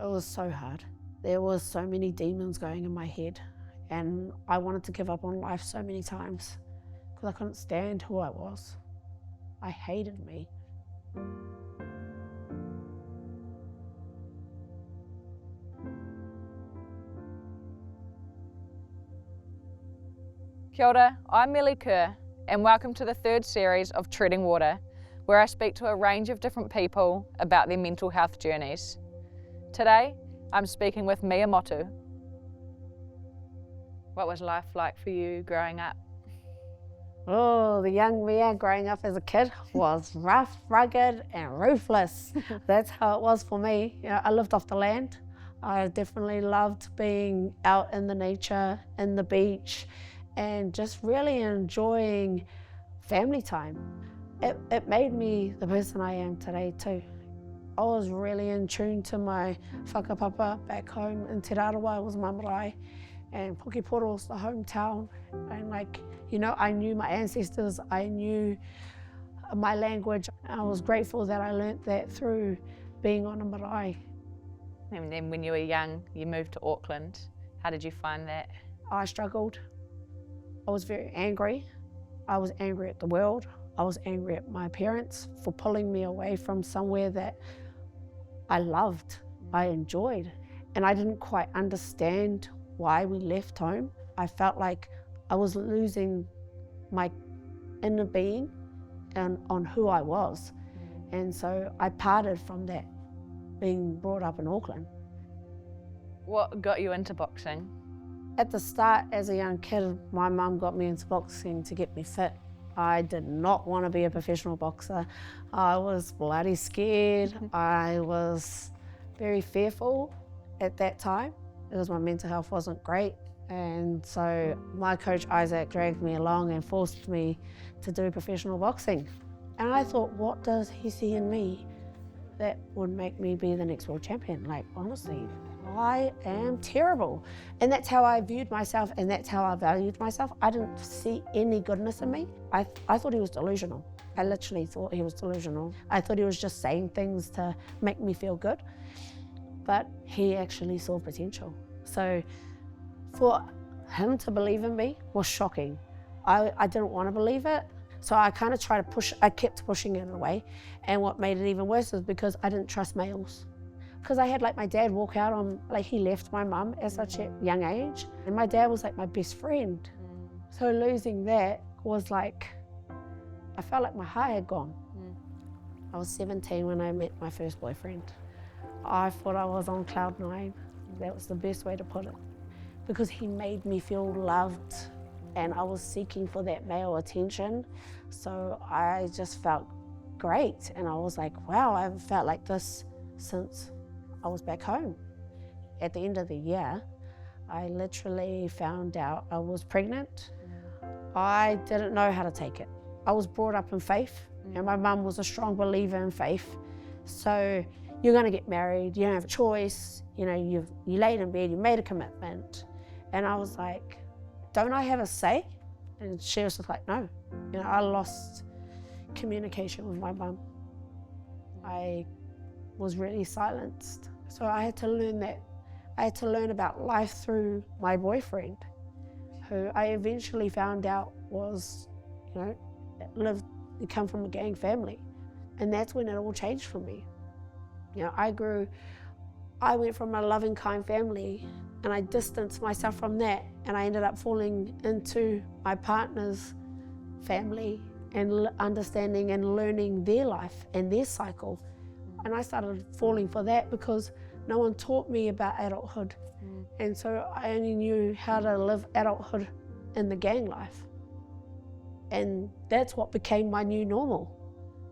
It was so hard. There was so many demons going in my head, and I wanted to give up on life so many times because I couldn't stand who I was. I hated me. Kia ora, I'm Melie and welcome to the third series of Treading Water, where I speak to a range of different people about their mental health journeys. Today, I'm speaking with Motu. What was life like for you growing up? Oh, the young Mia growing up as a kid was rough, rugged and ruthless. That's how it was for me. You know, I lived off the land. I definitely loved being out in the nature, in the beach, and just really enjoying family time. It made me the person I am today too. I was really in tune to my Whakapapa back home in Te Rarawa. It was my marae, and Pukiporo was the hometown. And I knew my ancestors, I knew my language. I was grateful that I learnt that through being on a marae. And then when you were young, you moved to Auckland. How did you find that? I struggled. I was very angry. I was angry at the world. I was angry at my parents for pulling me away from somewhere that I loved, I enjoyed. And I didn't quite understand why we left home. I felt like I was losing my inner being and on who I was. And so I parted from that, being brought up in Auckland. What got you into boxing? At the start, as a young kid, my mum got me into boxing to get me fit. I did not want to be a professional boxer. I was bloody scared. I was very fearful at that time because my mental health wasn't great. And so my coach Isaac dragged me along and forced me to do professional boxing. And I thought, what does he see in me that would make me be the next world champion? Like, honestly, I am terrible. And that's how I viewed myself, and that's how I valued myself. I didn't see any goodness in me. I thought he was delusional. I literally thought he was delusional. I thought he was just saying things to make me feel good, but he actually saw potential. So for him to believe in me was shocking. I didn't want to believe it. So I kind of tried to push, I kept pushing it away. And what made it even worse was because I didn't trust males. Because I had my dad walk out on, he left my mum at such a young age. And my dad was my best friend. So losing that was I felt like my heart had gone. I was 17 when I met my first boyfriend. I thought I was on cloud 9. That was the best way to put it. Because he made me feel loved, and I was seeking for that male attention. So I just felt great. And I was like, wow, I haven't felt like this since I was back home. At the end of the year, I literally found out I was pregnant. I didn't know how to take it. I was brought up in faith, and my mum was a strong believer in faith. So you're gonna get married, you don't have a choice, you laid in bed, you made a commitment. And I was like, don't I have a say? And she was just like, no. I lost communication with my mum. I was really silenced. So I had to learn that. I had to learn about life through my boyfriend, who I eventually found out was, he come from a gang family. And that's when it all changed for me. I went from a loving, kind family, and I distanced myself from that, and I ended up falling into my partner's family and understanding and learning their life and their cycle. And I started falling for that because no one taught me about adulthood. And so I only knew how to live adulthood in the gang life. And that's what became my new normal.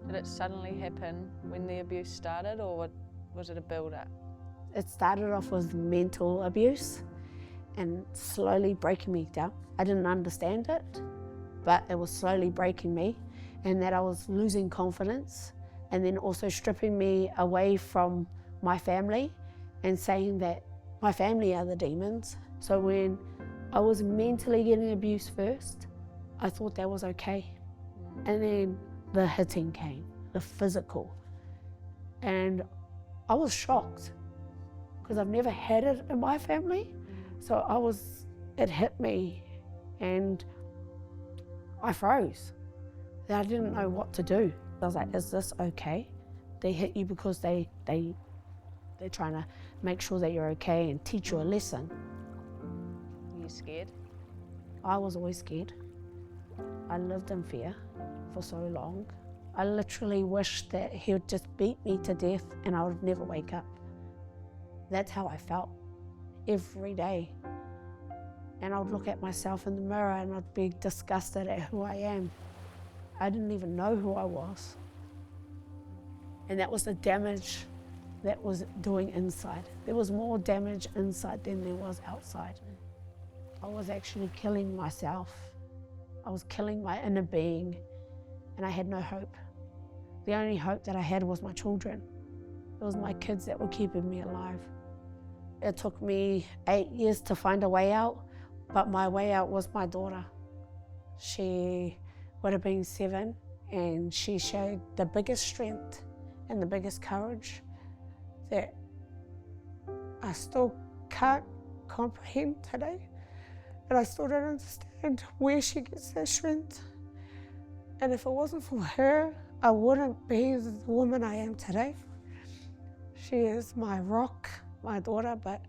Did it suddenly happen when the abuse started, or was it a build-up? It started off with mental abuse and slowly breaking me down. I didn't understand it, but it was slowly breaking me, and that I was losing confidence, and then also stripping me away from my family and saying that my family are the demons. So when I was mentally getting abused first, I thought that was okay. And then the hitting came, the physical. And I was shocked because I've never had it in my family. So it hit me and I froze. I didn't know what to do. I was like, is this okay? They hit you because they're trying to make sure that you're okay and teach you a lesson. Were you scared? I was always scared. I lived in fear for so long. I literally wished that he would just beat me to death and I would never wake up. That's how I felt every day. And I would look at myself in the mirror and I'd be disgusted at who I am. I didn't even know who I was. And that was the damage that was doing inside. There was more damage inside than there was outside. I was actually killing myself. I was killing my inner being, and I had no hope. The only hope that I had was my children. It was my kids that were keeping me alive. It took me 8 years to find a way out, but my way out was my daughter. She would have been 7, and she showed the biggest strength and the biggest courage that I still can't comprehend today. And I still don't understand where she gets that strength. And if it wasn't for her, I wouldn't be the woman I am today. She is my rock, my daughter, but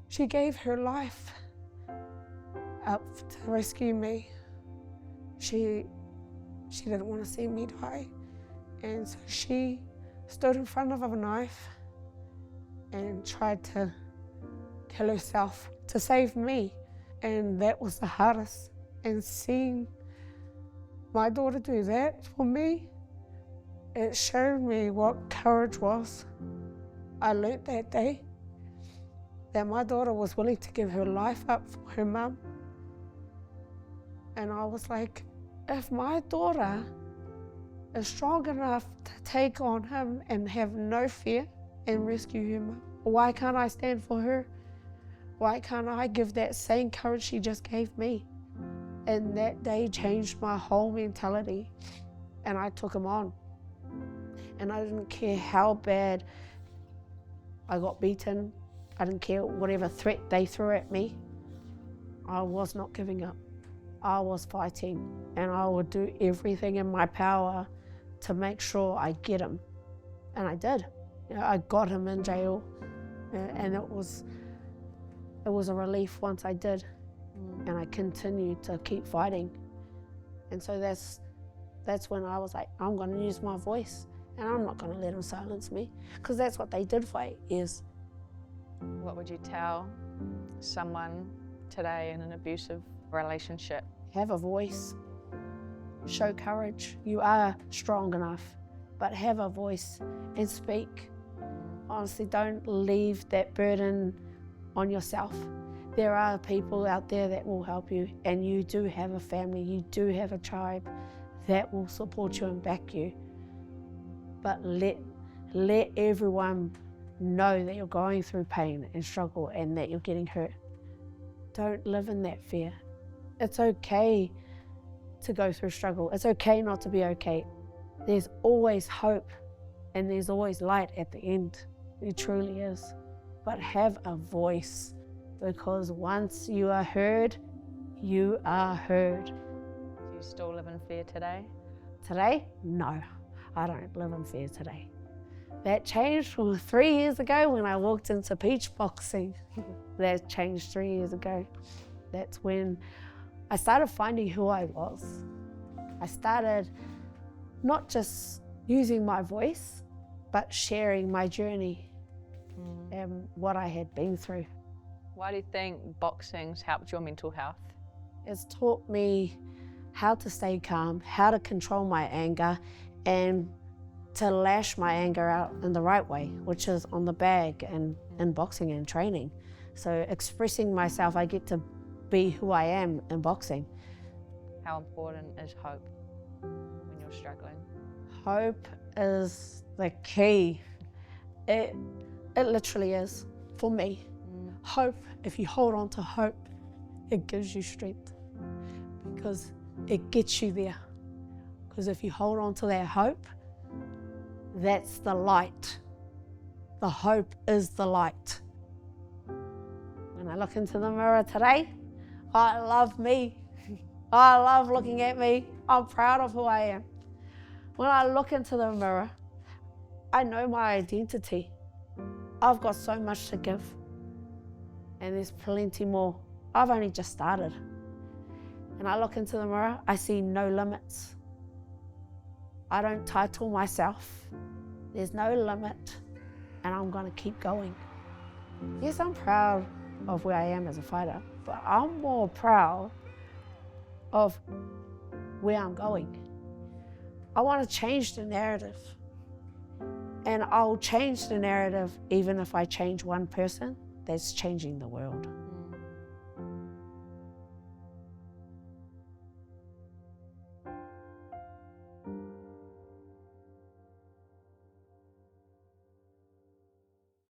she gave her life up to rescue me. She didn't want to see me die. And so she stood in front of a knife and tried to kill herself to save me. And that was the hardest. And seeing my daughter do that for me, it showed me what courage was. I learned that day that my daughter was willing to give her life up for her mum. And I was like, if my daughter is strong enough to take on him and have no fear and rescue him, why can't I stand for her? Why can't I give that same courage she just gave me? And that day changed my whole mentality, and I took him on. And I didn't care how bad I got beaten. I didn't care whatever threat they threw at me. I was not giving up. I was fighting, and I would do everything in my power to make sure I get him. And I did. I got him in jail, and it was a relief once I did. And I continued to keep fighting. And so that's when I was like, I'm going to use my voice, and I'm not going to let them silence me, because that's what they did for 8 years. What would you tell someone today in an abusive relationship? Have a voice. Show courage. You are strong enough, but have a voice and speak. Honestly, don't leave that burden on yourself. There are people out there that will help you, and you do have a family, you do have a tribe that will support you and back you. But let everyone know that you're going through pain and struggle and that you're getting hurt. Don't live in that fear. It's okay to go through struggle. It's okay not to be okay. There's always hope, and there's always light at the end. It truly is. But have a voice, because once you are heard, you are heard. Do you still live in fear today? Today? No, I don't live in fear today. That changed from 3 years ago when I walked into beach boxing. That changed 3 years ago. That's when I started finding who I was. I started not just using my voice, but sharing my journey and what I had been through. Why do you think boxing's helped your mental health? It's taught me how to stay calm, how to control my anger, and to lash my anger out in the right way, which is on the bag and in boxing and training. So expressing myself, I get to be who I am in boxing. How important is hope when you're struggling? Hope is the key. It literally is for me. Hope, if you hold on to hope, it gives you strength, because it gets you there. Because if you hold on to that hope, that's the light. The hope is the light. I look into the mirror today, I love me. I love looking at me. I'm proud of who I am. When I look into the mirror, I know my identity. I've got so much to give, and there's plenty more. I've only just started. And I look into the mirror, I see no limits. I don't title myself. There's no limit, and I'm gonna keep going. Yes, I'm proud of where I am as a fighter, but I'm more proud of where I'm going. I want to change the narrative, and I'll change the narrative even if I change one person. That's changing the world.